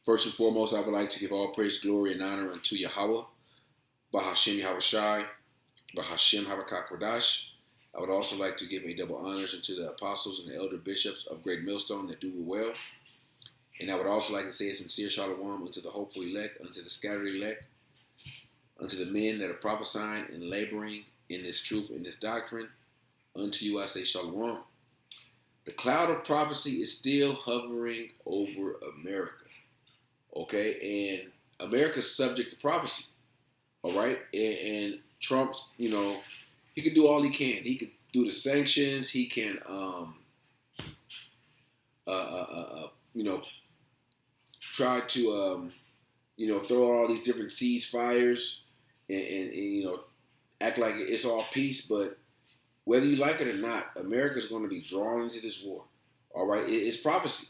First and foremost, I would like to give all praise, glory, and honor unto Yahawah, Bahasham Yahawashi, Bahasham Habakakwadash. I would also like to give a double honors unto the apostles and the elder bishops of Great Millstone that do well. And I would also like to say a sincere shalom unto the hopeful elect, unto the scattered elect, unto the men that are prophesying and laboring in this truth, in this doctrine. Unto you I say shalom. The cloud of prophecy is still hovering over America. Okay, and America's subject to prophecy. All right, and Trump's, he can do all he can. He could do the sanctions. He can, try to, throw all these different ceasefires and act like it's all peace. But whether you like it or not, America's going to be drawn into this war. All right, it's prophecy.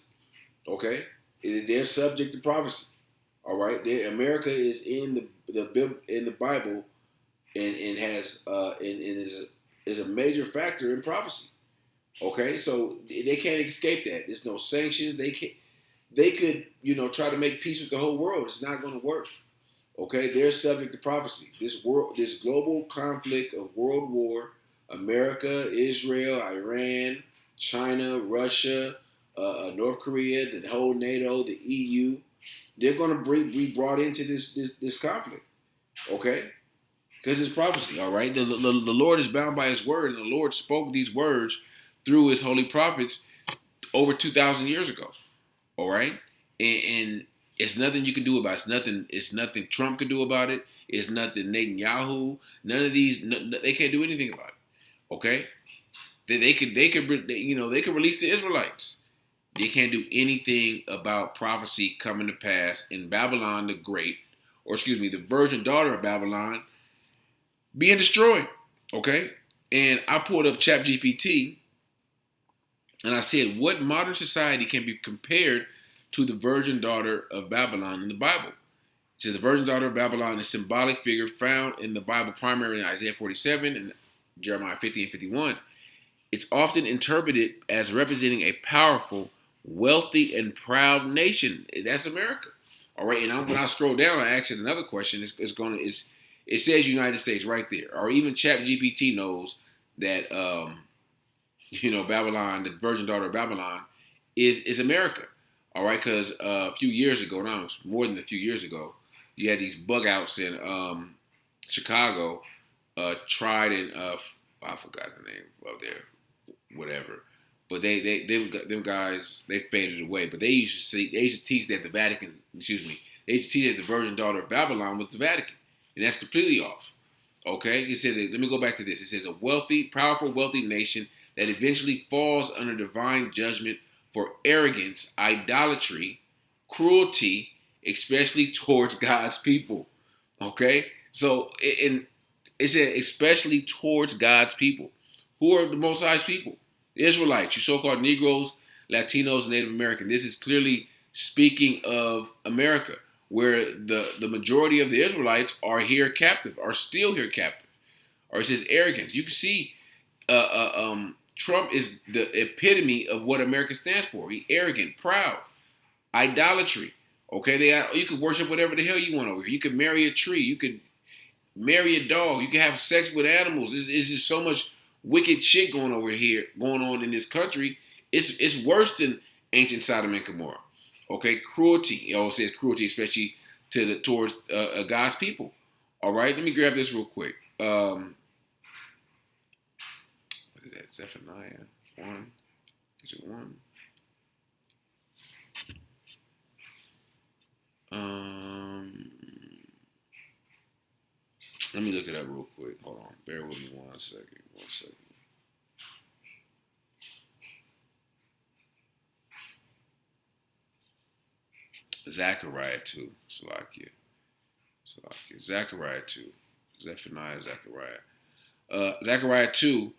Okay, they're subject to prophecy. All right, America is in the Bible, and has and is a major factor in prophecy. Okay, so they can't escape that. There's no sanctions. They could try to make peace with the whole world. It's not going to work. Okay, they're subject to prophecy. This global conflict of world war, America, Israel, Iran, China, Russia, North Korea, the whole NATO, the EU, they're going to be brought into this conflict. Okay, because it's prophecy. All right, the Lord is bound by His word, and the Lord spoke these words through His holy prophets over 2,000 years ago. All right, and it's nothing you can do about it. It's nothing Trump can do about it. It's nothing Netanyahu. None of these. They can't do anything about it. Okay, they could release the Israelites. They can't do anything about prophecy coming to pass in Babylon the Great, the virgin daughter of Babylon, being destroyed. Okay, and I pulled up ChatGPT, and I said, what modern society can be compared to the virgin daughter of Babylon in the Bible? It says the virgin daughter of Babylon is a symbolic figure found in the Bible primarily in Isaiah 47 and Jeremiah 50 and 51. It's often interpreted as representing a powerful, wealthy, and proud nation. That's America. All right, and when I scroll down, I ask it another question. It says United States right there, or even ChatGPT knows that Babylon, the virgin daughter of Babylon, is America. All right, because a few years ago, now more than a few years ago, you had these bug outs in Chicago, tried and I forgot the name of their whatever, but them guys, they faded away. But they used to teach that the Vatican, they used to teach that the virgin daughter of Babylon was the Vatican, and that's completely off. Okay, it said, let me go back to this. It says a wealthy, powerful, wealthy nation that eventually falls under divine judgment for arrogance, idolatry, cruelty, especially towards God's people. Okay, so it said especially towards God's people. Who are the Most High's people? The Israelites, your so-called Negroes, Latinos, and Native American. This is clearly speaking of America, where the majority of the Israelites are here captive, are still here captive. Or it says arrogance. You can see Trump is the epitome of what America stands for. He's arrogant, proud, idolatry. Okay, you could worship whatever the hell you want over here. You could marry a tree. You could marry a dog. You could have sex with animals. It's just so much wicked shit going on in this country. It's worse than ancient Sodom and Gomorrah. Okay, cruelty. It says cruelty, especially towards God's people. All right, let me grab this real quick. What is that? Zephaniah 1. Is it 1? Let me look it up real quick. Hold on. Bear with me 1 second. 1 second. Zechariah 2. Salakia. Zechariah 2. Zephaniah, Zechariah. Zechariah 2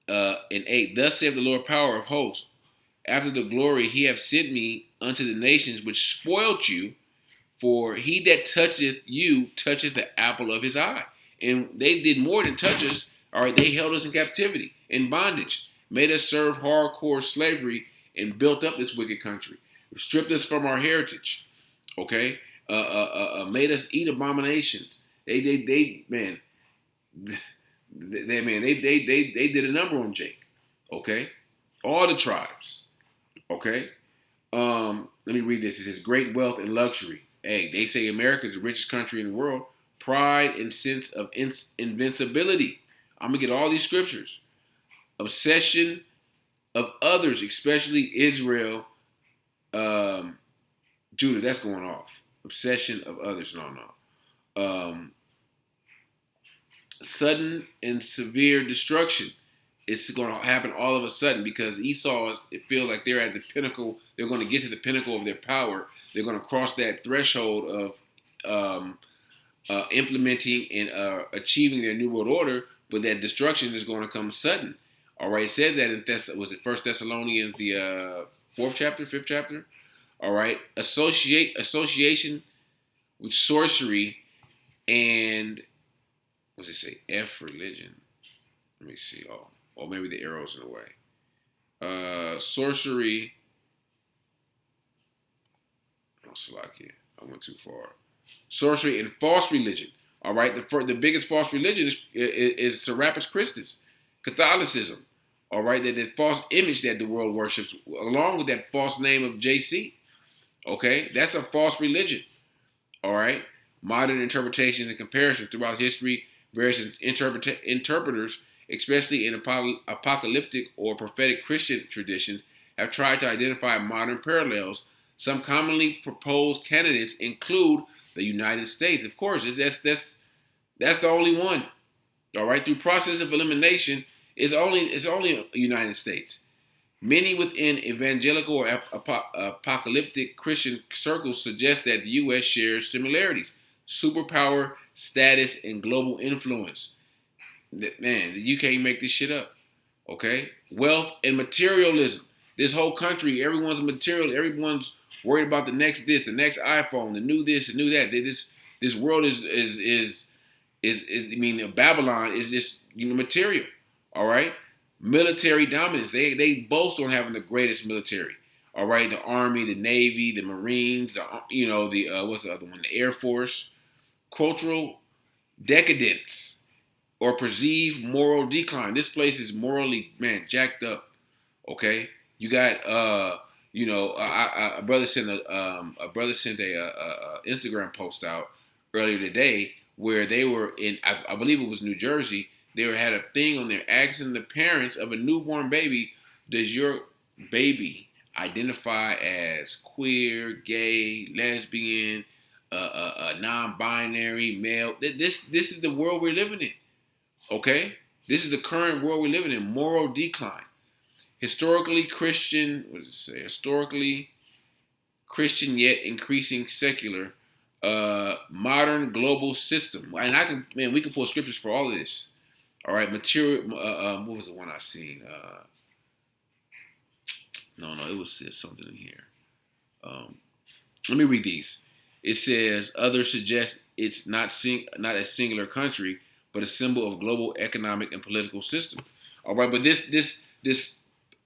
and 8. Thus saith the Lord power of hosts. After the glory he hath sent me unto the nations which spoiled you. For he that toucheth you toucheth the apple of his eye. And they did more than touch us. All right, they held us in captivity, in bondage, made us serve hardcore slavery, and built up this wicked country, stripped us from our heritage. Okay, made us eat abominations. They man, they did a number on Jake. Okay, all the tribes. Okay, let me read this. It says great wealth and luxury. Hey, they say America is the richest country in the world. Pride and sense of invincibility. I'm gonna get all these scriptures. Obsession of others, especially Israel, Judah. That's going off. Obsession of others. No. Sudden and severe destruction. It's going to happen all of a sudden because Esau it feels like they're at the pinnacle. They're going to get to the pinnacle of their power. They're going to cross that threshold of implementing and achieving their new world order. But that destruction is going to come sudden. All right, it says that in was it First Thessalonians the fourth chapter, fifth chapter. All right, association with sorcery and what does it say? F religion. Let me see. Oh, or maybe the arrow's in the way. Sorcery. Oh, Salakia. I went too far. Sorcery and false religion. All right. The biggest false religion is Serapis Christus, Catholicism. All right. That false image that the world worships, along with that false name of JC. Okay. That's a false religion. All right. Modern interpretations and comparisons throughout history, various interpreters, especially in apocalyptic or prophetic Christian traditions, have tried to identify modern parallels. Some commonly proposed candidates include the United States. Of course, that's the only one. All right, through process of elimination, it's only United States. Many within evangelical or apocalyptic Christian circles suggest that the U.S. shares similarities, superpower status, and global influence. Man, you can't make this shit up. Okay? Wealth and materialism. This whole country, everyone's material, everyone's worried about the next this, the next iPhone, the new this, the new that. This world is I mean, Babylon is just material. All right? Military dominance. They boast on having the greatest military. All right, the Army, the Navy, the Marines, the what's the other one? The Air Force. Cultural decadence or perceived moral decline. This place is morally, man, jacked up. Okay, you got a brother sent a Instagram post out earlier today where they were in, I believe it was New Jersey. They had a thing on there asking the parents of a newborn baby, does your baby identify as queer, gay, lesbian, non-binary, male? This is the world we're living in. Okay, this is the current world we're living in. Moral decline. Historically Christian. What does it say? Historically Christian yet increasing secular. Modern global system. And we can pull scriptures for all of this. All right, material. What was the one I seen? No, it was something in here. Let me read these. It says others suggest it's not a singular country, but a symbol of global economic and political system. All right, but this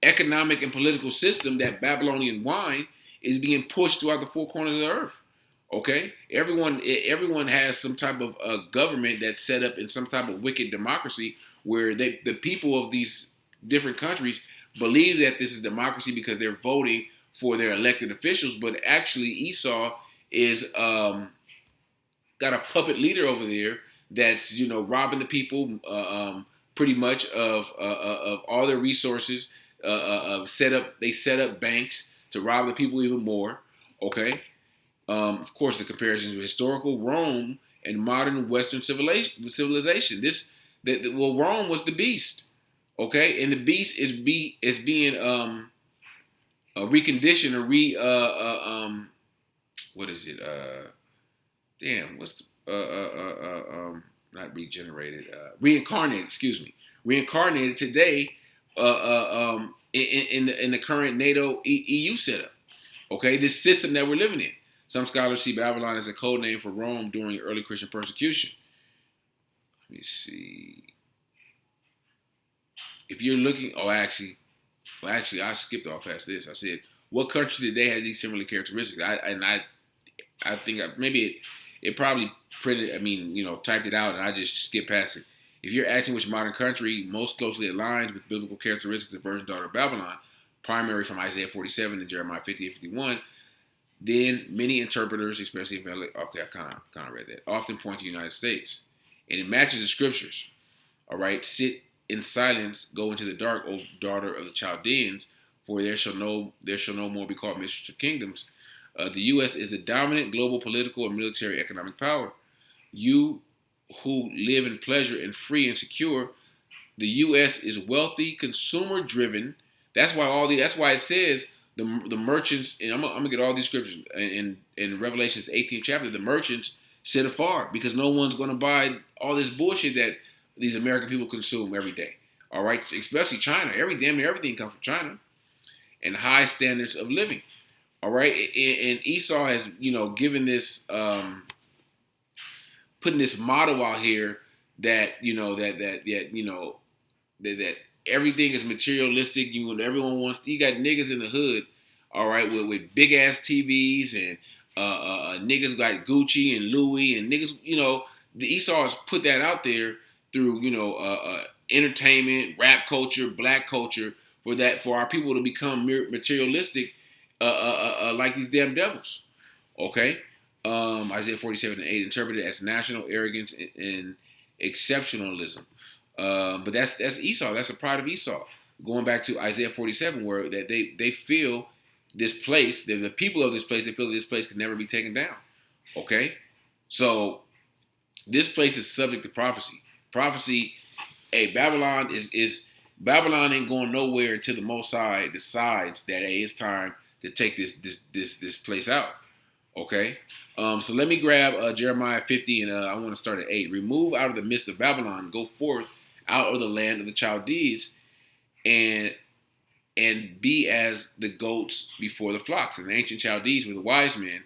economic and political system, that Babylonian wine, is being pushed throughout the four corners of the earth. Okay, everyone has some type of government that's set up in some type of wicked democracy where the people of these different countries believe that this is democracy because they're voting for their elected officials, but actually Esau is got a puppet leader over there that's robbing the people pretty much of all their resources. They set up banks to rob the people even more. Okay. Of course, the comparisons with historical Rome and modern Western civilization. Rome was the beast, okay, and the beast is being reconditioned or what is it? What's the not regenerated? Reincarnated. Excuse me, reincarnated today. In the current NATO EU setup. Okay, this system that we're living in. Some scholars see Babylon as a code name for Rome during early Christian persecution. Let me see. If you're looking, actually, I skipped off past this. I said, what country today has these similar characteristics? I think maybe it probably printed. I mean, typed it out, and I just skipped past it. If you're asking which modern country most closely aligns with biblical characteristics of the virgin daughter of Babylon, primary from Isaiah 47 and Jeremiah 50 and 51, then many interpreters, especially okay, I kind of read that, often point to the United States, and it matches the scriptures. All right, sit in silence, go into the dark, O daughter of the Chaldeans, for there shall no more be called mistress of kingdoms. The U.S. is the dominant global political and military economic power. You who live in pleasure and free and secure, the U.S. is wealthy, consumer driven. That's why it says the merchants, and I'm gonna get all these scriptures in Revelation 18th chapter. The merchants sit afar because no one's gonna buy all this bullshit that these American people consume every day. All right, especially China. Damn near everything comes from China, and high standards of living. All right, and Esau has given this putting this motto out here that that everything is materialistic. Everyone wants. You got niggas in the hood, all right, with big ass TVs and niggas got Gucci and Louis and niggas. The Esau has put that out there through entertainment, rap culture, black culture, for our people to become materialistic, like these damn devils. Okay, Isaiah 47:8 interpreted as national arrogance and exceptionalism. But that's Esau. That's the pride of Esau. Going back to Isaiah 47, where that they feel this place, the people of this place, they feel that this place can never be taken down. Okay, so this place is subject to prophecy. Prophecy. Hey, Babylon Babylon ain't going nowhere until the Most High decides that it's time to take this place out. Okay, so let me grab Jeremiah 50, and I want to start at 8. Remove out of the midst of Babylon, go forth out of the land of the Chaldees, and be as the goats before the flocks. And the ancient Chaldees were the wise men,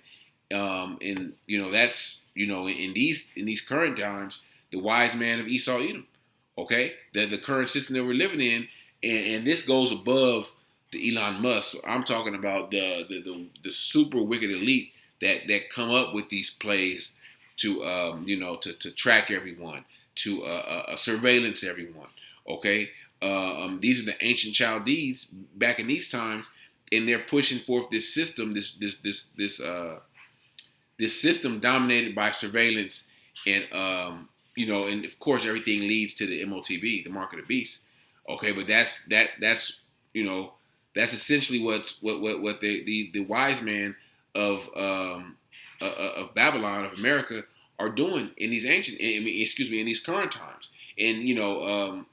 and that's in these current times, the wise man of Esau Edom. Okay, the current system that we're living in, and this goes above the Elon Musk. So I'm talking about the super wicked elite that come up with these plays to to track everyone, to surveillance everyone. Okay, these are the ancient Chaldees back in these times, and they're pushing forth this system, this system dominated by surveillance and and of course everything leads to the MOTB, the mark of the beast. Okay, but that's essentially what the wise man of Babylon, of America, are doing in these in these current times. And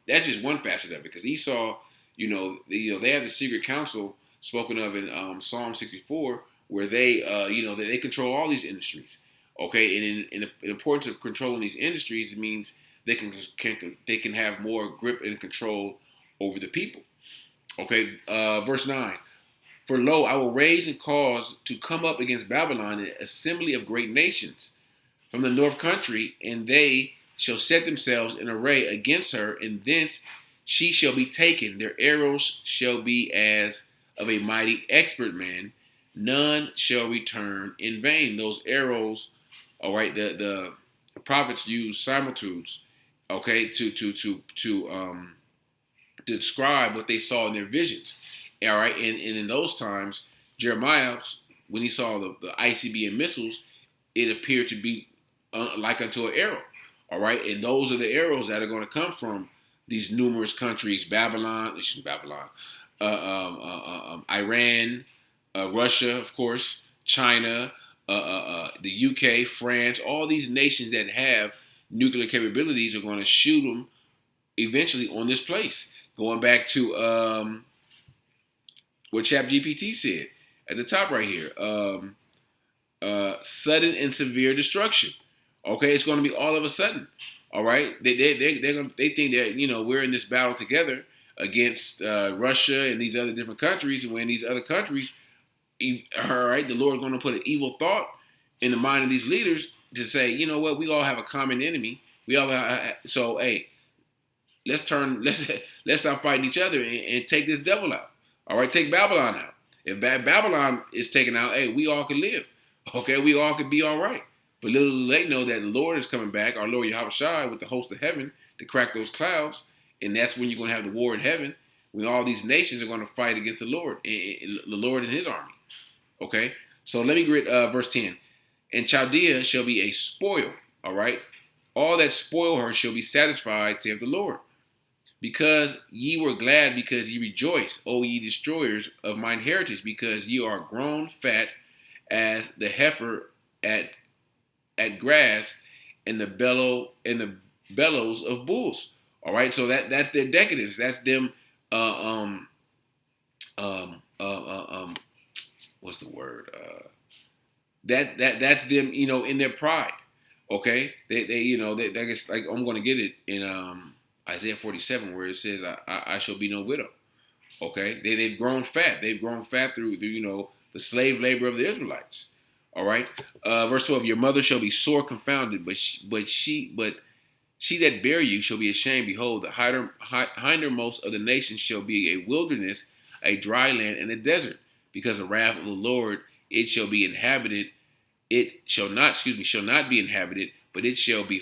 that's just one facet of it, because Esau, they have the secret council spoken of in Psalm 64, where they control all these industries. Okay, and in the importance of controlling these industries, it means they can have more grip and control over the people. Okay, verse 9. For lo, I will raise and cause to come up against Babylon an assembly of great nations from the north country, and they shall set themselves in array against her, and thence she shall be taken. Their arrows shall be as of a mighty expert man. None shall return in vain. Those arrows, all right, the prophets use similitudes, okay, to describe what they saw in their visions. All right, and in those times, Jeremiah, when he saw the ICBM missiles, it appeared to be like unto an arrow. All right, and those are the arrows that are going to come from these numerous countries: Babylon, Iran, Russia, of course, China, the UK, France. All these nations that have nuclear capabilities are going to shoot them eventually on this place. Going back to what ChatGPT said at the top right here, sudden and severe destruction. Okay, it's going to be all of a sudden. All right, they think that we're in this battle together against Russia and these other different countries, and when these other countries, all right, the Lord is going to put an evil thought in the mind of these leaders to say, you know what, we all have a common enemy. We all so hey, let's stop fighting each other and take this devil out. All right, take Babylon out. If Babylon is taken out, hey, we all can live. Okay, we all could be all right. But little do they know that the Lord is coming back, our Lord Yahawashi, with the host of heaven to crack those clouds. And that's when you're going to have the war in heaven, when all these nations are going to fight against the Lord and his army. Okay? So let me read verse 10. And Chaldea shall be a spoil, all right? All that spoil her shall be satisfied, saith the Lord. Because ye were glad, because ye rejoice, O ye destroyers of mine heritage, because ye are grown fat as the heifer at grass and the bellows of bulls. All right, so that's their decadence. That's them. Um, what's the word? That's them. In their pride. Okay, they guess like I'm going to get it in Isaiah 47 where it says, I shall be no widow. Okay, they've grown fat. They've grown fat through the slave labor of the Israelites. All right, verse 12: Your mother shall be sore confounded, but she that bare you shall be ashamed. Behold, the hindermost of the nations shall be a wilderness, a dry land, and a desert, because the wrath of the Lord it shall be inhabited. It shall not be inhabited, but it shall be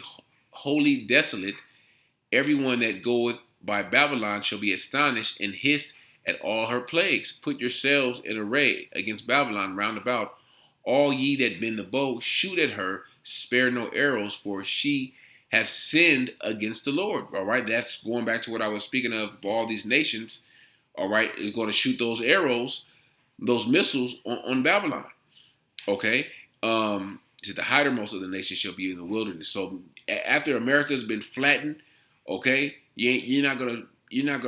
wholly desolate. Everyone that goeth by Babylon shall be astonished and hiss at all her plagues. Put yourselves in array against Babylon round about. All ye that bend the bow, shoot at her, spare no arrows, for she hath sinned against the Lord. All right, that's going back to what I was speaking of all these nations. All right, is going to shoot those arrows, those missiles on Babylon. Okay, the hidermost of the nations shall be in the wilderness. So after America's been flattened, okay, you're not gonna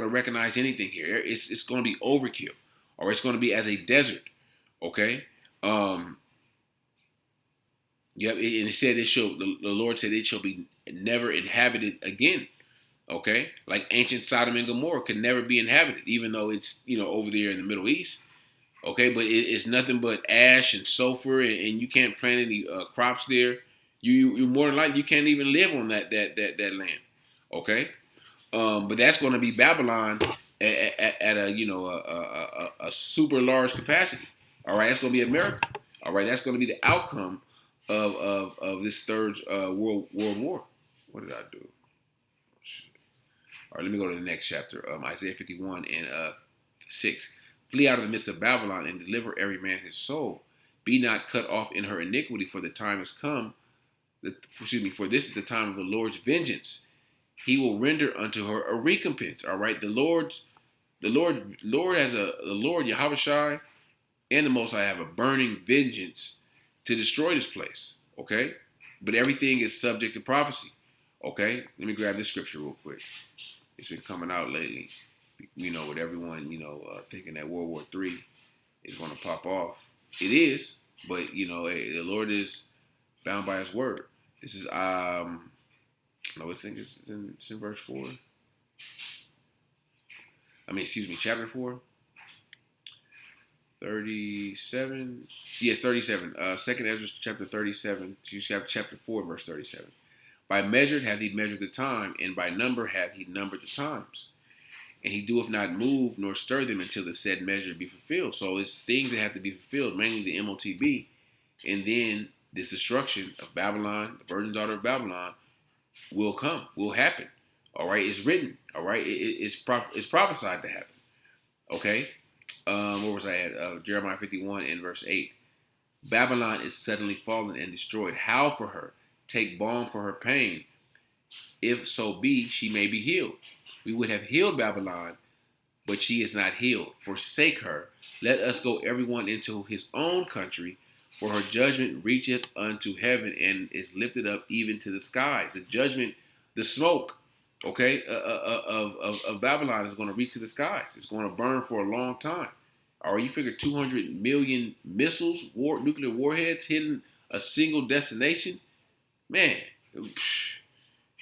recognize anything here. It's going to be overkill, or it's going to be as a desert. Okay. Yep. And it said the Lord said it shall be never inhabited again. Okay. Like ancient Sodom and Gomorrah could never be inhabited, even though it's over there in the Middle East. Okay, but it's nothing but ash and sulfur, and you can't plant any crops there. You more than likely you can't even live on that land. Okay, but that's going to be Babylon at a super large capacity. All right, that's going to be America. All right, that's going to be the outcome of this third world war. What did I do? All right, let me go to the next chapter. Isaiah 51 and 6. Flee out of the midst of Babylon and deliver every man his soul. Be not cut off in her iniquity, for the time has come. For this is the time of the Lord's vengeance. He will render unto her a recompense. All right, the Lord Yahawashi and the Most High have a burning vengeance to destroy this place. Okay, but everything is subject to prophecy. Okay, let me grab this scripture real quick. It's been coming out lately. With everyone, thinking that World War III is going to pop off. It is, but, the Lord is bound by his word. This is, I think it's in verse 4. Chapter 4. 37. Yes, 37. 2nd Ezra chapter 37. Chapter 4, verse 37. By measure hath he measured the time, and by number hath he numbered the times. And he doeth not move nor stir them until the said measure be fulfilled. So it's things that have to be fulfilled, mainly the MOTB. And then this destruction of Babylon, the virgin daughter of Babylon, will happen. All right, it's written. All right, it's prophesied to happen. Okay, where was I at? Jeremiah 51 and verse 8. Babylon is suddenly fallen and destroyed. Howl for her. Take balm for her pain. If so be, she may be healed. We would have healed Babylon, but she is not healed. Forsake her. Let us go everyone into his own country, for her judgment reacheth unto heaven and is lifted up even to the skies. The judgment, the smoke, okay, of Babylon is going to reach to the skies. It's going to burn for a long time. Or you figure 200 million missiles, nuclear warheads hitting a single destination? Man,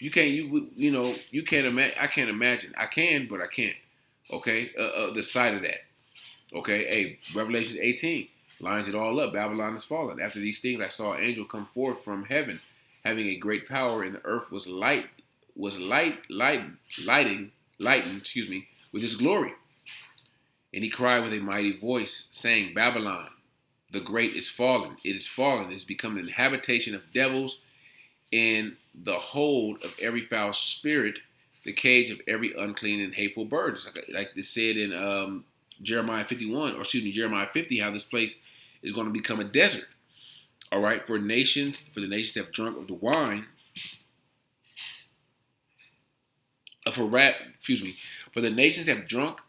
you can't imagine. I can't imagine. I can, but I can't. Okay, the sight of that. Okay, hey, Revelation 18 lines it all up. Babylon is fallen. After these things, I saw an angel come forth from heaven, having a great power, and the earth was lightened, with his glory. And he cried with a mighty voice, saying, Babylon, the great is fallen. It is fallen. It has become the habitation of devils, in the hold of every foul spirit, the cage of every unclean and hateful bird. It's like it said in Jeremiah 51, or excuse me, Jeremiah 50, how this place is going to become a desert. All right, for the nations have drunk of the wine of her wrath. Excuse me, for the nations have drunk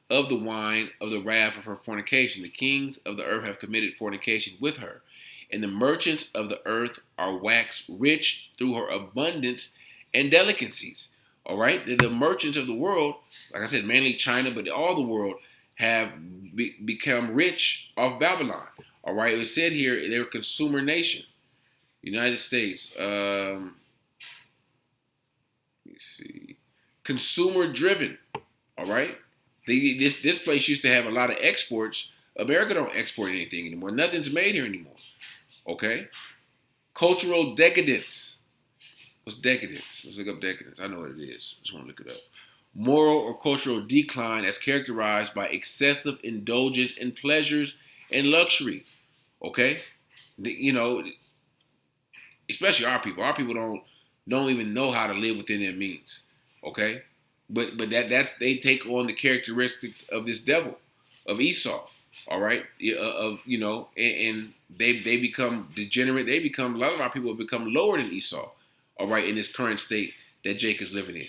of the wine of the wrath of her fornication. The kings of the earth have committed fornication with her, and the merchants of the earth are waxed rich through her abundance and delicacies. All right, the merchants of the world, like I said, mainly China, but all the world have become rich off Babylon. All right, it was said here they're a consumer nation. United States. Let me see. Consumer driven. All right. This place used to have a lot of exports. America don't export anything anymore. Nothing's made here anymore. Okay. Cultural decadence. What's decadence? Let's look up decadence. I know what it is. Just want to look it up. Moral or cultural decline as characterized by excessive indulgence in pleasures and luxury. Okay. You know, especially our people. Our people don't even know how to live within their means. Okay, but that's they take on the characteristics of this devil, of Esau. All right, and they become degenerate. They become, a lot of our people have become lower than Esau. All right, in this current state that Jake is living in.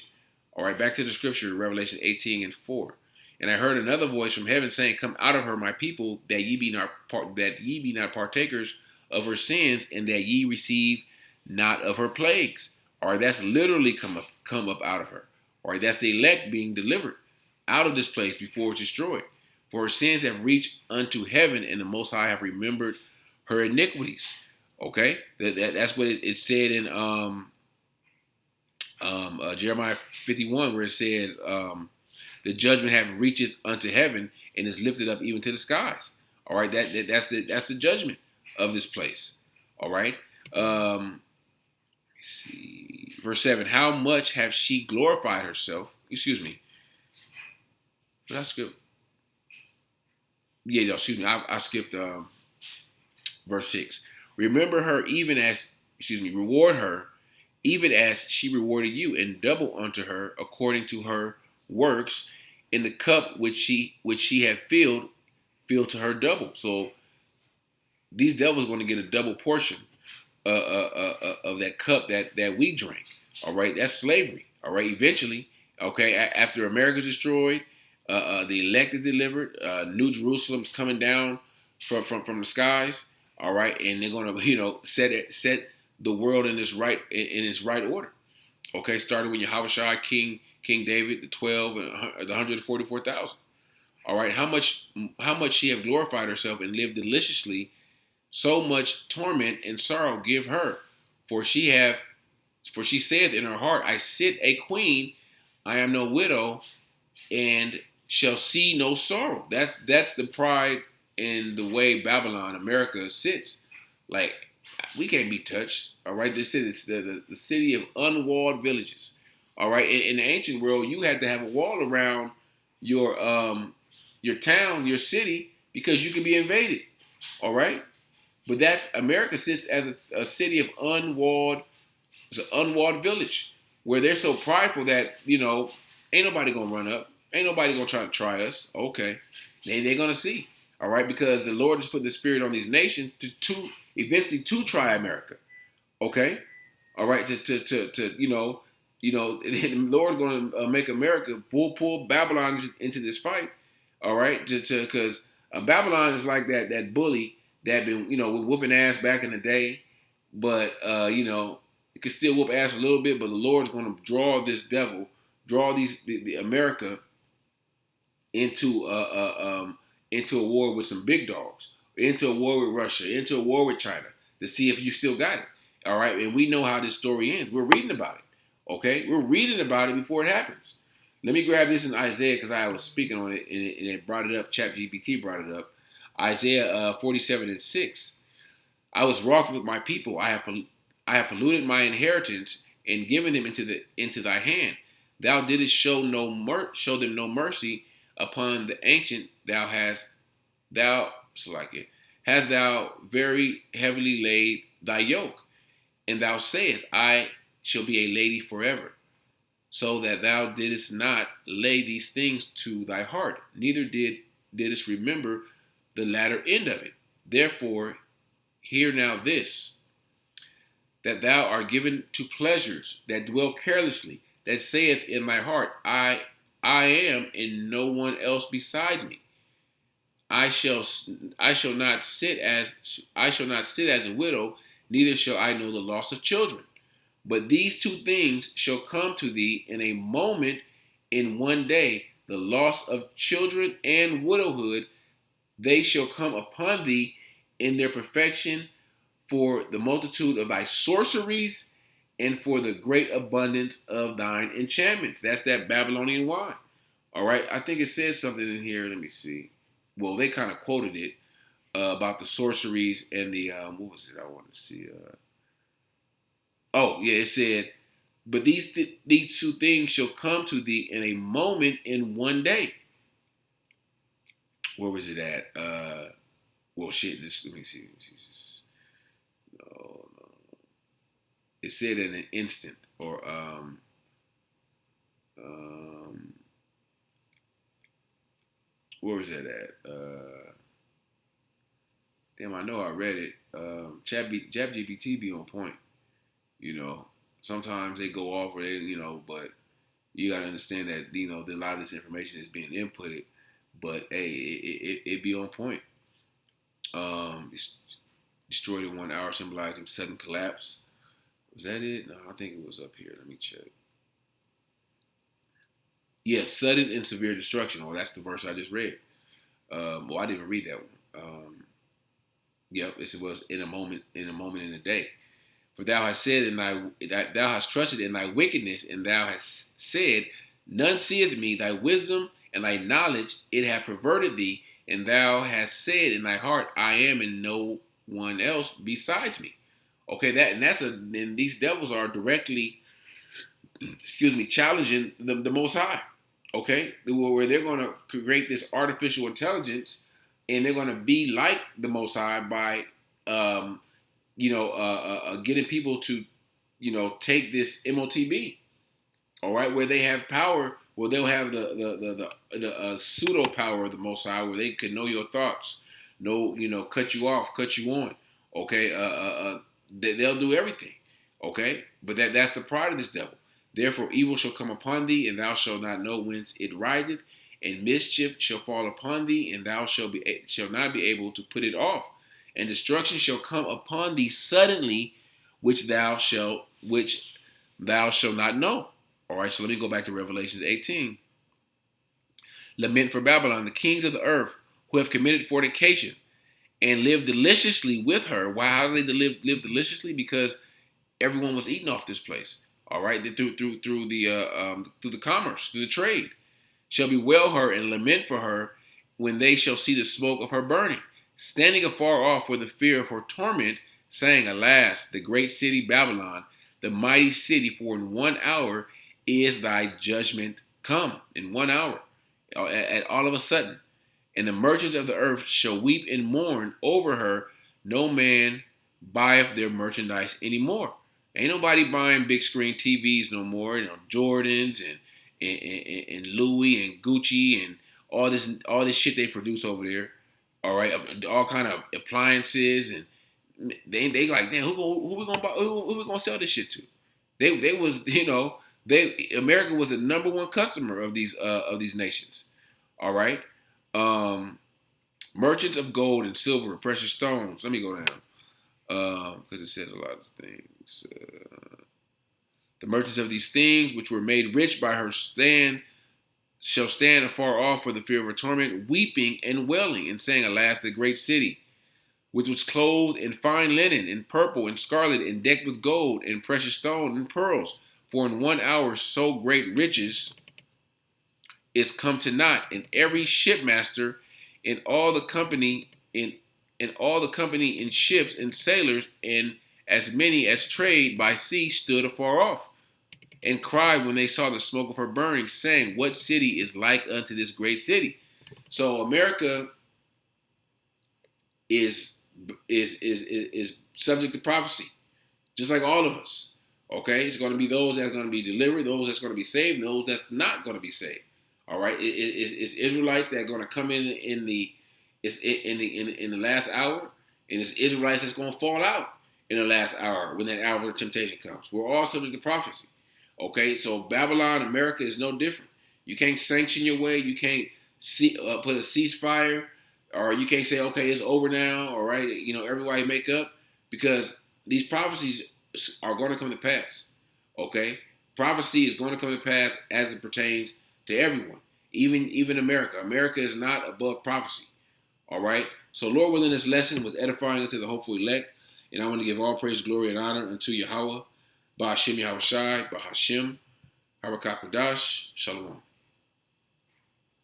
All right, back to the scripture, Revelation 18:4. And I heard another voice from heaven saying, "Come out of her, my people, that ye be not partakers of her sins, and that ye receive not of her plagues." All right, that's literally come up out of her. All right, that's the elect being delivered out of this place before it's destroyed. For her sins have reached unto heaven, and the Most High have remembered her iniquities. Okay, that's what it said in Jeremiah 51, where it said, the judgment have reached unto heaven and is lifted up even to the skies. All right, that's the judgment of this place. All right. Let me see. Verse 7. How much have she glorified herself? Excuse me. Did I skip? Yeah, no, excuse me. I skipped verse 6. Remember her even as, reward her even as she rewarded you, and double unto her according to her works, in the cup which she had filled to her double. So these devils are going to get a double portion of that cup that we drink. All right, that's slavery. All right, eventually, okay, after America's destroyed, the elect is delivered. New Jerusalem's coming down from the skies. All right, and they're going to set the world in its right order. Okay, starting with Yahawashi, King David, the 12 and the 144,000. All right, how much she have glorified herself and lived deliciously, so much torment and sorrow give her. For she saith in her heart, I sit a queen, I am no widow, and shall see no sorrow. That's the pride in the way Babylon, America sits. Like, we can't be touched. All right, this is the city of unwalled villages. All right, in the ancient world, you had to have a wall around your town, your city, because you could be invaded. All right, but that's America sits as a city of unwalled. It's an unwalled village where they're so prideful that ain't nobody gonna run up, ain't nobody gonna try to try us. Okay, they're gonna see. All right, because the Lord has put the Spirit on these nations to eventually to try America. Okay, all right, the Lord going to make America pull Babylon into this fight. All right, because Babylon is like that bully that been whooping ass back in the day, but it can still whoop ass a little bit. But the Lord's going to draw the America into a war with some big dogs, into a war with Russia, into a war with China, to see if you still got it. All right, and we know how this story ends. We're reading about it. Okay, we're reading about it before it happens. Let me grab this in Isaiah because I was speaking on it and it brought it up. ChatGPT brought it up. Isaiah 47:6. I was wroth with my people. I have polluted my inheritance and given them into thy hand. Thou didst show them no mercy upon the ancient. Thou hast thou very heavily laid thy yoke, and thou sayest, I shall be a lady forever, so that thou didst not lay these things to thy heart, neither didst remember the latter end of it. Therefore, hear now this, that thou art given to pleasures that dwell carelessly, that saith in thy heart, I am, and no one else besides me. I shall I shall not sit as a widow, neither shall I know the loss of children. But these two things shall come to thee in a moment, in one day, the loss of children and widowhood. They shall come upon thee in their perfection, for the multitude of thy sorceries and for the great abundance of thine enchantments. That's that Babylonian wine. All right. I think it says something in here. Let me see. Well, they kind of quoted it about the sorceries and the what was it? I want to see. Oh yeah, it said, but these two things shall come to thee in a moment, in one day. Where was it at? Well, shit. Let me see. No, no. It said in an instant, or um, where was that at? Damn, I know I read it. Chat GPT be on point. You know, sometimes they go off, or they, but you got to understand that a lot of this information is being inputted. But hey, it be on point. It's destroyed in 1 hour, symbolizing sudden collapse. Was that it? No, I think it was up here. Let me check. Yes, sudden and severe destruction. Oh, that's the verse I just read. Well, I didn't even read that one. Yep, this was in a moment, in a day. For thou hast said thou hast trusted in thy wickedness, and thou hast said, none seeth me. Thy wisdom and thy knowledge it hath perverted thee, and thou hast said in thy heart, I am, and no one else besides me. Okay, and these devils are directly, challenging the Most High. Okay, where they're going to create this artificial intelligence, and they're going to be like the Most High by, getting people to, take this MOTB. All right, where they have power, where they'll have the pseudo power of the Most High, where they can know your thoughts, cut you off, cut you on. Okay, they'll do everything. Okay, but that's the pride of this devil. Therefore, evil shall come upon thee, and thou shalt not know whence it riseth, and mischief shall fall upon thee, and thou shalt not be able to put it off, and destruction shall come upon thee suddenly, which thou shalt not know. All right, so let me go back to Revelation 18. Lament for Babylon, the kings of the earth who have committed fornication and lived deliciously with her. Why? How did they live deliciously? Because everyone was eating off this place. All right, through the commerce, through the trade, shall bewail her and lament for her when they shall see the smoke of her burning, standing afar off for the fear of her torment, saying, Alas, the great city Babylon, the mighty city, for in 1 hour is thy judgment come. In 1 hour, at all of a sudden. And the merchants of the earth shall weep and mourn over her. No man buyeth their merchandise anymore. Ain't nobody buying big screen TVs no more. Jordans and Louis and Gucci and all this shit they produce over there. All right, all kind of appliances, and they like, damn, who we gonna buy? Who we gonna sell this shit to? They was America was the number one customer of these nations. All right. Merchants of gold and silver, precious stones. Let me go down because it says a lot of things. The merchants of these things, which were made rich by her, shall stand afar off for the fear of her torment, weeping and wailing, and saying, Alas, the great city, which was clothed in fine linen, and purple, and scarlet, and decked with gold, and precious stone, and pearls. For in 1 hour so great riches is come to naught, and every shipmaster in all the company in ships and sailors, and as many as trade by sea, stood afar off, and cried when they saw the smoke of her burning, saying, What city is like unto this great city? So America is is subject to prophecy, just like all of us. Okay, it's going to be those that's going to be delivered, those that's going to be saved, and those that's not going to be saved. All right, it's Israelites that are going to come in the last hour, and it's Israelites that's going to fall out in the last hour when that hour of temptation comes. We're all subject to prophecy. Okay, so Babylon, America is no different. You can't sanction your way. You can't put a ceasefire, or you can't say, okay, it's over now. All right, everybody make up, because these prophecies are going to come to pass. Okay, prophecy is going to come to pass as it pertains to everyone, even America. America is not above prophecy. All right. So Lord willing, this lesson was edifying unto the hopeful elect, and I want to give all praise, glory, and honor unto Yahawah, Bahasham, Yahawashi, Bahasham, Harakapadash, Shalom.